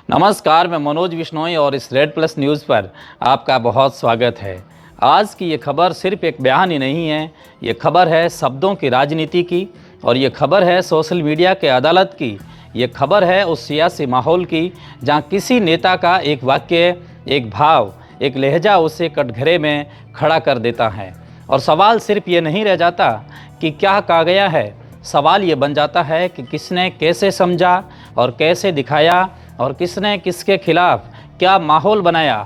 नमस्कार, मैं मनोज विश्नोई और इस रेड प्लस न्यूज़ पर आपका बहुत स्वागत है। आज की ये खबर सिर्फ एक बयान ही नहीं है, ये खबर है शब्दों की राजनीति की और ये खबर है सोशल मीडिया के अदालत की। ये खबर है उस सियासी माहौल की जहाँ किसी नेता का एक वाक्य, एक भाव, एक लहजा उसे कटघरे में खड़ा कर देता है। और सवाल सिर्फ ये नहीं रह जाता कि क्या कहा गया है, सवाल ये बन जाता है कि किसने कैसे समझा और कैसे दिखाया और किसने किसके खिलाफ क्या माहौल बनाया।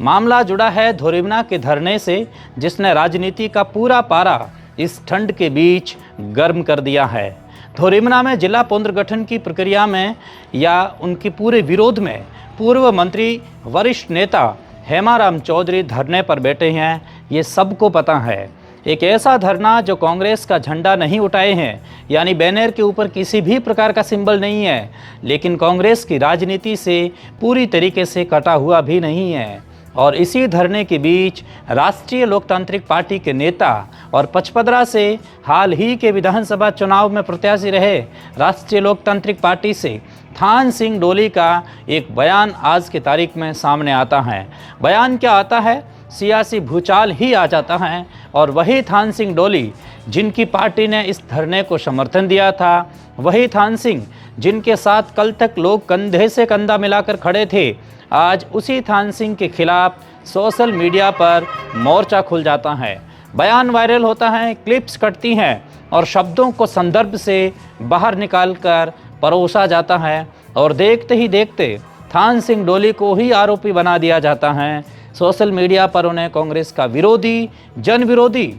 मामला जुड़ा है धोरिमना के धरने से, जिसने राजनीति का पूरा पारा इस ठंड के बीच गर्म कर दिया है। धोरिमना में जिला पुनर्गठन की प्रक्रिया में या उनके पूरे विरोध में पूर्व मंत्री वरिष्ठ नेता हेमाराम चौधरी धरने पर बैठे हैं, ये सबको पता है। एक ऐसा धरना जो कांग्रेस का झंडा नहीं उठाए हैं, यानी बैनर के ऊपर किसी भी प्रकार का सिंबल नहीं है, लेकिन कांग्रेस की राजनीति से पूरी तरीके से कटा हुआ भी नहीं है। और इसी धरने के बीच राष्ट्रीय लोकतांत्रिक पार्टी के नेता और पचपदरा से हाल ही के विधानसभा चुनाव में प्रत्याशी रहे राष्ट्रीय लोकतांत्रिक पार्टी से थान सिंह डोली का एक बयान आज की तारीख में सामने आता है। बयान क्या आता है? सियासी भूचाल ही आ जाता है। और वही थान सिंह डोली जिनकी पार्टी ने इस धरने को समर्थन दिया था, वही थान सिंह जिनके साथ कल तक लोग कंधे से कंधा मिलाकर खड़े थे, आज उसी थान सिंह के खिलाफ सोशल मीडिया पर मोर्चा खुल जाता है। बयान वायरल होता है, क्लिप्स कटती हैं और शब्दों को संदर्भ से बाहर निकालकर परोसा जाता है और देखते ही देखते थान सिंह डोली को ही आरोपी बना दिया जाता है। सोशल मीडिया पर उन्हें कांग्रेस का विरोधी, जन विरोधी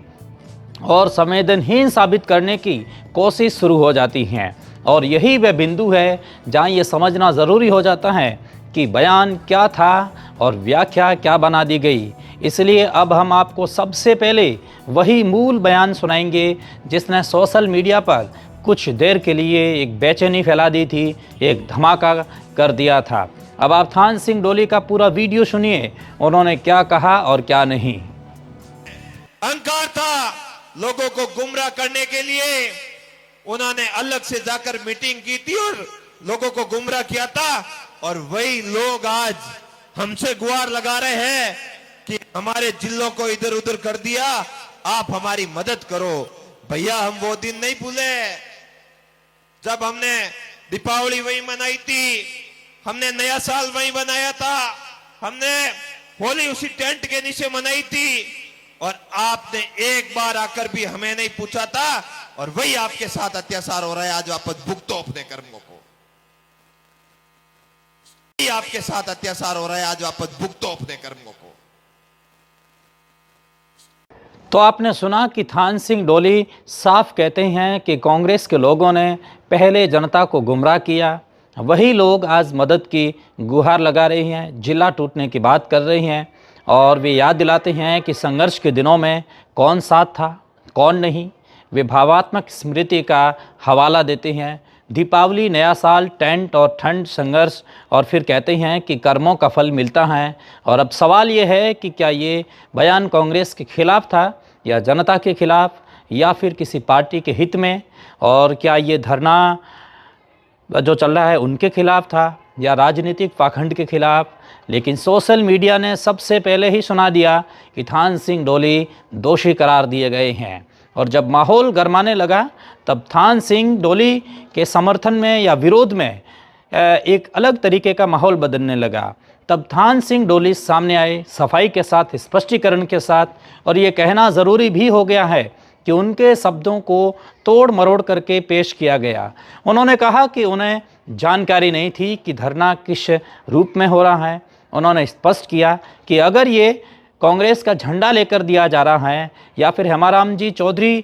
और संवेदनहीन साबित करने की कोशिश शुरू हो जाती है। और यही वह बिंदु है जहां ये समझना ज़रूरी हो जाता है कि बयान क्या था और व्याख्या क्या बना दी गई। इसलिए अब हम आपको सबसे पहले वही मूल बयान सुनाएंगे जिसने सोशल मीडिया पर कुछ देर के लिए एक बेचैनी फैला दी थी, एक धमाका कर दिया था। अब आप थान सिंह डोली का पूरा वीडियो सुनिए, उन्होंने क्या कहा और क्या नहीं। अहंकार था, लोगों को गुमराह करने के लिए उन्होंने अलग से जाकर मीटिंग की थी और लोगों को गुमराह किया था। और वही लोग आज हमसे गुहार लगा रहे हैं कि हमारे जिलों को इधर उधर कर दिया, आप हमारी मदद करो। भैया, हम वो दिन नहीं भूले जब हमने दीपावली वही मनाई थी, हमने नया साल वही बनाया था, हमने होली उसी टेंट के नीचे मनाई थी और आपने एक बार आकर भी हमें नहीं पूछा था। और वही आपके साथ अत्याचार हो रहा है, आज वापस भुगतो अपने कर्मों को। आपके साथ अत्याचार हो रहा है, आज वापस भुगतो अपने कर्मों को। तो आपने सुना कि थान सिंह डोली साफ कहते हैं कि कांग्रेस के लोगों ने पहले जनता को गुमराह किया, वही लोग आज मदद की गुहार लगा रहे हैं, जिला टूटने की बात कर रहे हैं। और वे याद दिलाते हैं कि संघर्ष के दिनों में कौन साथ था, कौन नहीं। वे भावात्मक स्मृति का हवाला देते हैं, दीपावली, नया साल, टेंट और ठंड, संघर्ष, और फिर कहते हैं कि कर्मों का फल मिलता है। और अब सवाल ये है कि क्या ये बयान कांग्रेस के खिलाफ था या जनता के खिलाफ या फिर किसी पार्टी के हित में, और क्या ये धरना जो चल रहा है उनके खिलाफ था या राजनीतिक पाखंड के खिलाफ। लेकिन सोशल मीडिया ने सबसे पहले ही सुना दिया कि थान सिंह डोली दोषी करार दिए गए हैं। और जब माहौल गरमाने लगा तब थान सिंह डोली के समर्थन में या विरोध में एक अलग तरीके का माहौल बदलने लगा। तब थान सिंह डोली सामने आए सफाई के साथ, स्पष्टीकरण के साथ, और ये कहना ज़रूरी भी हो गया है कि उनके शब्दों को तोड़ मरोड़ करके पेश किया गया। उन्होंने कहा कि उन्हें जानकारी नहीं थी कि धरना किस रूप में हो रहा है। उन्होंने स्पष्ट किया कि अगर ये कांग्रेस का झंडा लेकर दिया जा रहा है या फिर हेमाराम जी चौधरी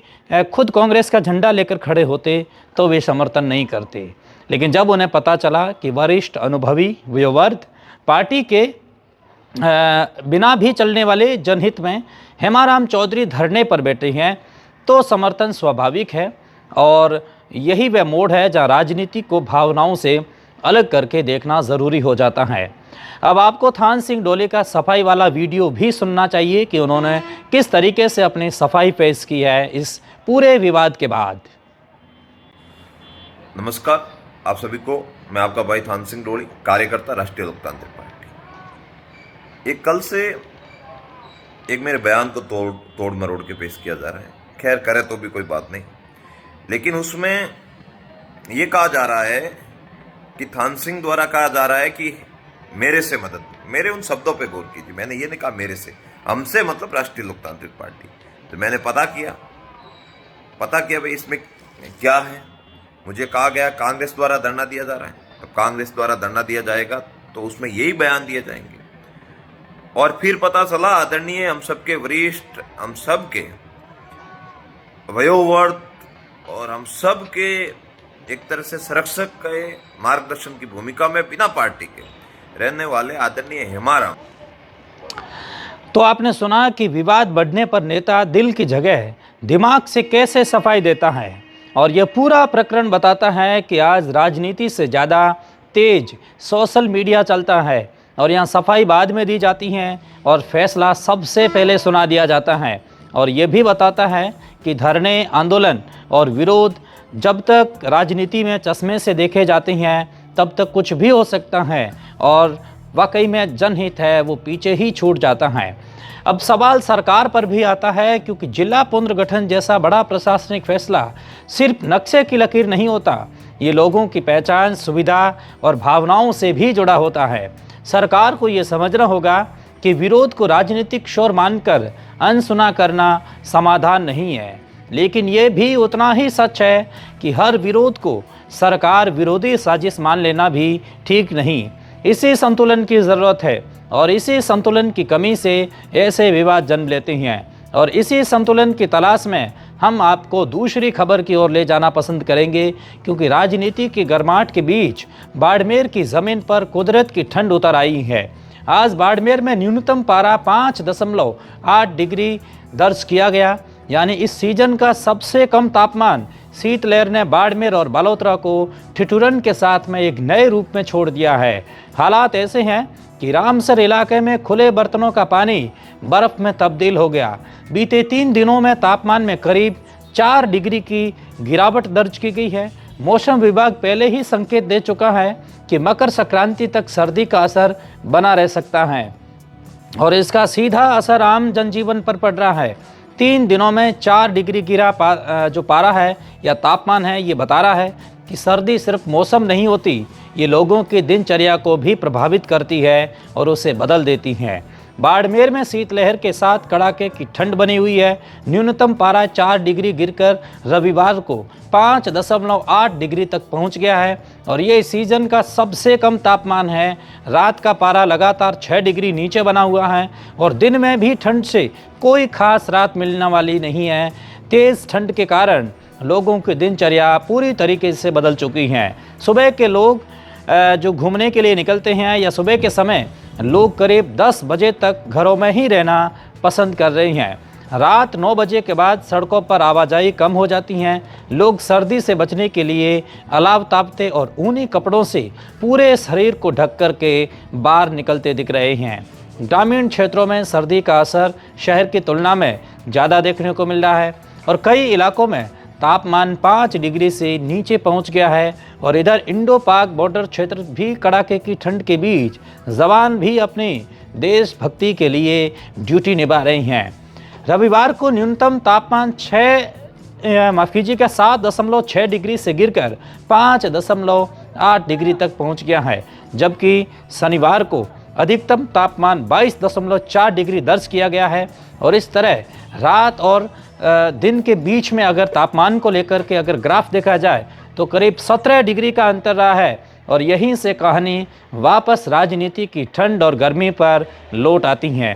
खुद कांग्रेस का झंडा लेकर खड़े होते तो वे समर्थन नहीं करते। लेकिन जब उन्हें पता चला कि वरिष्ठ, अनुभवी, वयोवृद्ध पार्टी के बिना भी चलने वाले जनहित में हेमाराम चौधरी धरने पर बैठे हैं, तो समर्थन स्वाभाविक है। और यही वह मोड़ है जहाँ राजनीति को भावनाओं से अलग करके देखना ज़रूरी हो जाता है। अब आपको थान सिंह डोली का सफाई वाला वीडियो भी सुनना चाहिए कि उन्होंने किस तरीके से अपनी सफाई पेश की है इस पूरे विवाद के बाद। नमस्कार, आप सभी को मैं आपका भाई थान सिंह डोली, कार्यकर्ता राष्ट्रीय लोकतांत्रिक पार्टी। एक कल से एक मेरे बयान को तोड़ मरोड़ के पेश किया जा रहा है। खैर करे तो भी कोई बात नहीं, लेकिन उसमें ये कहा जा रहा है कि थान सिंह द्वारा कहा जा रहा है कि मेरे से मदद। मेरे उन शब्दों पे गौर कीजिए, मैंने ये नहीं कहा मेरे से, हमसे मतलब राष्ट्रीय लोकतांत्रिक पार्टी। तो मैंने पता किया भाई इसमें क्या है। मुझे कहा गया कांग्रेस द्वारा धरना दिया जा रहा है। तो कांग्रेस द्वारा धरना दिया जाएगा तो उसमें यही बयान दिए जाएंगे। और फिर पता चला आदरणीय हम सबके वरिष्ठ, हम सबके वयोवृद्ध और हम सबके एक तरह से संरक्षक के मार्गदर्शन की भूमिका में बिना पार्टी के रहने वाले आदरणीय हेमाराम। तो आपने सुना कि विवाद बढ़ने पर नेता दिल की जगह दिमाग से कैसे सफाई देता है, और यह पूरा प्रकरण बताता है कि आज राजनीति से ज़्यादा तेज सोशल मीडिया चलता है और यहाँ सफाई बाद में दी जाती है और फैसला सबसे पहले सुना दिया जाता है। और ये भी बताता है कि धरने, आंदोलन और विरोध जब तक राजनीति में चश्मे से देखे जाते हैं तब तक कुछ भी हो सकता है और वाकई में जनहित है वो पीछे ही छूट जाता है। अब सवाल सरकार पर भी आता है, क्योंकि जिला पुनर्गठन जैसा बड़ा प्रशासनिक फैसला सिर्फ नक्शे की लकीर नहीं होता, ये लोगों की पहचान, सुविधा और भावनाओं से भी जुड़ा होता है। सरकार को ये समझना होगा कि विरोध को राजनीतिक शोर मानकर अनसुना करना समाधान नहीं है, लेकिन ये भी उतना ही सच है कि हर विरोध को सरकार विरोधी साजिश मान लेना भी ठीक नहीं। इसी संतुलन की ज़रूरत है और इसी संतुलन की कमी से ऐसे विवाद जन्म लेते हैं। और इसी संतुलन की तलाश में हम आपको दूसरी खबर की ओर ले जाना पसंद करेंगे, क्योंकि राजनीति की गर्माहट के बीच बाड़मेर की ज़मीन पर कुदरत की ठंड उतर आई है। आज बाड़मेर में न्यूनतम पारा 5.8 डिग्री दर्ज किया गया, यानी इस सीजन का सबसे कम तापमान। शीतलहर ने बाड़मेर और बालोतरा को ठिठुरन के साथ में एक नए रूप में छोड़ दिया है। हालात ऐसे हैं कि रामसर इलाके में खुले बर्तनों का पानी बर्फ में तब्दील हो गया। बीते 3 दिनों में तापमान में करीब 4 डिग्री की गिरावट दर्ज की गई है। मौसम विभाग पहले ही संकेत दे चुका है कि मकर संक्रांति तक सर्दी का असर बना रह सकता है और इसका सीधा असर आम जनजीवन पर पड़ रहा है। 3 दिनों में 4 डिग्री गिरा जो पारा है या तापमान है, ये बता रहा है कि सर्दी सिर्फ मौसम नहीं होती, ये लोगों की दिनचर्या को भी प्रभावित करती है और उसे बदल देती है। बाड़मेर में शीतलहर के साथ कड़ाके की ठंड बनी हुई है। न्यूनतम पारा 4 डिग्री गिरकर रविवार को 5.8 डिग्री तक पहुंच गया है और ये सीजन का सबसे कम तापमान है। रात का पारा लगातार 6 डिग्री नीचे बना हुआ है और दिन में भी ठंड से कोई खास राहत मिलने वाली नहीं है। तेज़ ठंड के कारण लोगों की दिनचर्या पूरी तरीके से बदल चुकी है। सुबह के लोग जो घूमने के लिए निकलते हैं या सुबह के समय लोग करीब 10 बजे तक घरों में ही रहना पसंद कर रहे हैं। रात 9 बजे के बाद सड़कों पर आवाजाही कम हो जाती हैं। लोग सर्दी से बचने के लिए अलाव तापते और ऊनी कपड़ों से पूरे शरीर को ढक कर के बाहर निकलते दिख रहे हैं। ग्रामीण क्षेत्रों में सर्दी का असर शहर की तुलना में ज़्यादा देखने को मिल रहा है और कई इलाकों में तापमान 5 डिग्री से नीचे पहुंच गया है। और इधर इंडो पाक बॉर्डर क्षेत्र भी कड़ाके की ठंड के बीच जवान भी अपनी देशभक्ति के लिए ड्यूटी निभा रहे हैं। रविवार को न्यूनतम तापमान 7.6 डिग्री से गिरकर 5.8 डिग्री तक पहुंच गया है, जबकि शनिवार को अधिकतम तापमान 22.4 डिग्री दर्ज किया गया है। और इस तरह रात और दिन के बीच में अगर तापमान को लेकर के अगर ग्राफ देखा जाए तो करीब 17 डिग्री का अंतर रहा है। और यहीं से कहानी वापस राजनीति की ठंड और गर्मी पर लौट आती है,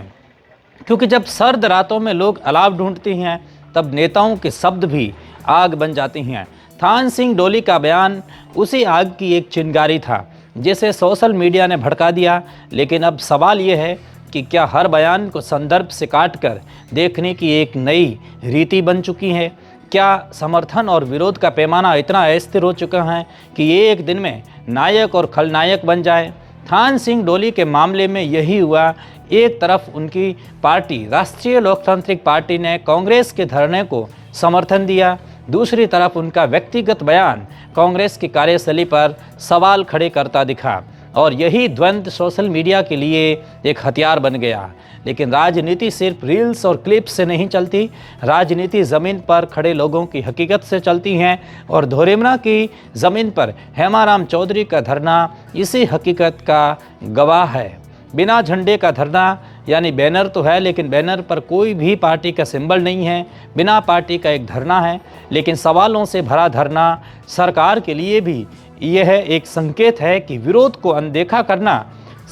क्योंकि जब सर्द रातों में लोग अलाव ढूंढते हैं तब नेताओं के शब्द भी आग बन जाती हैं। थान सिंह डोली का बयान उसी आग की एक चिंगारी था जिसे सोशल मीडिया ने भड़का दिया। लेकिन अब सवाल ये है कि क्या हर बयान को संदर्भ से काटकर देखने की एक नई रीति बन चुकी है? क्या समर्थन और विरोध का पैमाना इतना अस्थिर हो चुका है कि ये एक दिन में नायक और खलनायक बन जाए? थान सिंह डोली के मामले में यही हुआ। एक तरफ उनकी पार्टी राष्ट्रीय लोकतांत्रिक पार्टी ने कांग्रेस के धरने को समर्थन दिया, दूसरी तरफ उनका व्यक्तिगत बयान कांग्रेस की कार्यशैली पर सवाल खड़े करता दिखा और यही द्वंद्व सोशल मीडिया के लिए एक हथियार बन गया। लेकिन राजनीति सिर्फ रील्स और क्लिप्स से नहीं चलती, राजनीति ज़मीन पर खड़े लोगों की हकीकत से चलती हैं और धोरेमना की ज़मीन पर हेमाराम चौधरी का धरना इसी हकीकत का गवाह है। बिना झंडे का धरना, यानी बैनर तो है लेकिन बैनर पर कोई भी पार्टी का सिंबल नहीं है, बिना पार्टी का एक धरना है, लेकिन सवालों से भरा धरना सरकार के लिए भी यह एक संकेत है कि विरोध को अनदेखा करना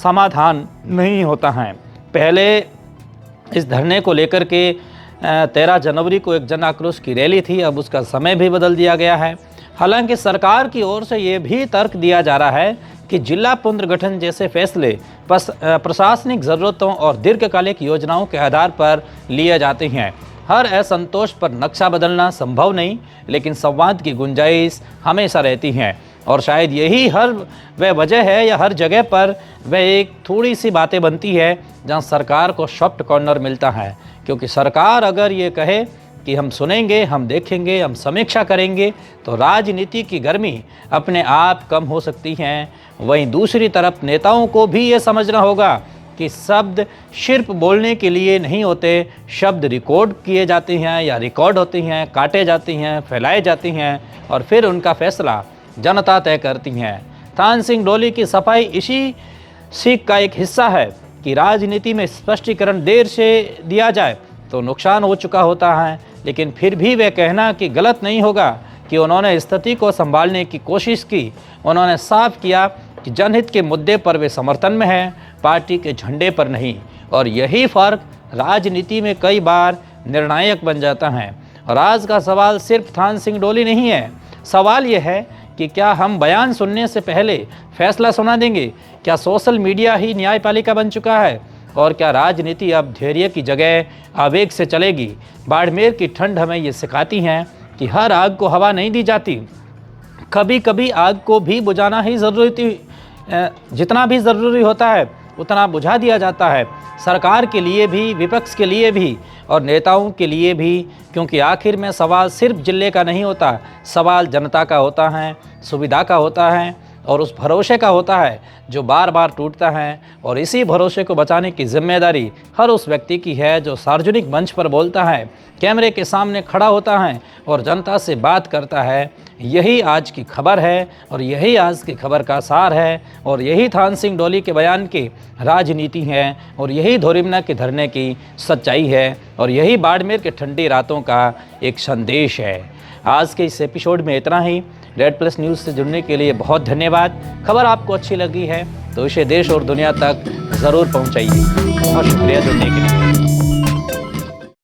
समाधान नहीं होता है। पहले इस धरने को लेकर के 13 जनवरी को एक जन आक्रोश की रैली थी, अब उसका समय भी बदल दिया गया है। हालांकि सरकार की ओर से ये भी तर्क दिया जा रहा है कि जिला पुनर्गठन जैसे फैसले प्रशासनिक ज़रूरतों और दीर्घकालिक योजनाओं के आधार पर लिए जाते हैं। हर असंतोष पर नक्शा बदलना संभव नहीं, लेकिन संवाद की गुंजाइश हमेशा रहती है और शायद यही वह वजह है या हर जगह पर वह एक थोड़ी सी बातें बनती है जहां सरकार को सॉफ्ट कॉर्नर मिलता है। क्योंकि सरकार अगर ये कहे कि हम सुनेंगे, हम देखेंगे, हम समीक्षा करेंगे, तो राजनीति की गर्मी अपने आप कम हो सकती है। वहीं दूसरी तरफ नेताओं को भी ये समझना होगा कि शब्द सिर्फ बोलने के लिए नहीं होते, शब्द रिकॉर्ड किए जाते हैं या रिकॉर्ड होते हैं, काटे जाते हैं, फैलाए जाते हैं और फिर उनका फैसला जनता तय करती हैं। थान सिंह डोली की सफाई इसी सीख का एक हिस्सा है कि राजनीति में स्पष्टीकरण देर से दिया जाए तो नुकसान हो चुका होता है, लेकिन फिर भी वे कहना कि गलत नहीं होगा कि उन्होंने स्थिति को संभालने की कोशिश की। उन्होंने साफ किया कि जनहित के मुद्दे पर वे समर्थन में हैं, पार्टी के झंडे पर नहीं। और यही फ़र्क राजनीति में कई बार निर्णायक बन जाता है। और आज का सवाल सिर्फ थान सिंह डोली नहीं है, सवाल यह है कि क्या हम बयान सुनने से पहले फैसला सुना देंगे? क्या सोशल मीडिया ही न्यायपालिका बन चुका है? और क्या राजनीति अब धैर्य की जगह आवेग से चलेगी? बाड़मेर की ठंड हमें ये सिखाती है कि हर आग को हवा नहीं दी जाती, कभी कभी आग को भी बुझाना ही जितना भी ज़रूरी होता है उतना बुझा दिया जाता है, सरकार के लिए भी, विपक्ष के लिए भी और नेताओं के लिए भी। क्योंकि आखिर में सवाल सिर्फ जिले का नहीं होता, सवाल जनता का होता है, सुविधा का होता है और उस भरोसे का होता है जो बार बार टूटता है। और इसी भरोसे को बचाने की जिम्मेदारी हर उस व्यक्ति की है जो सार्वजनिक मंच पर बोलता है, कैमरे के सामने खड़ा होता है और जनता से बात करता है। यही आज की खबर है और यही आज की खबर का सार है और यही थान सिंह डोली के बयान की राजनीति है और यही धोरेमना के धरने की सच्चाई है और यही बाड़मेर के ठंडी रातों का एक संदेश है। आज के इस एपिसोड में इतना ही। रेड प्लस न्यूज़ से जुड़ने के लिए बहुत धन्यवाद। खबर आपको अच्छी लगी है तो इसे देश और दुनिया तक ज़रूर पहुंचाइए। बहुत शुक्रिया जुड़ने के लिए।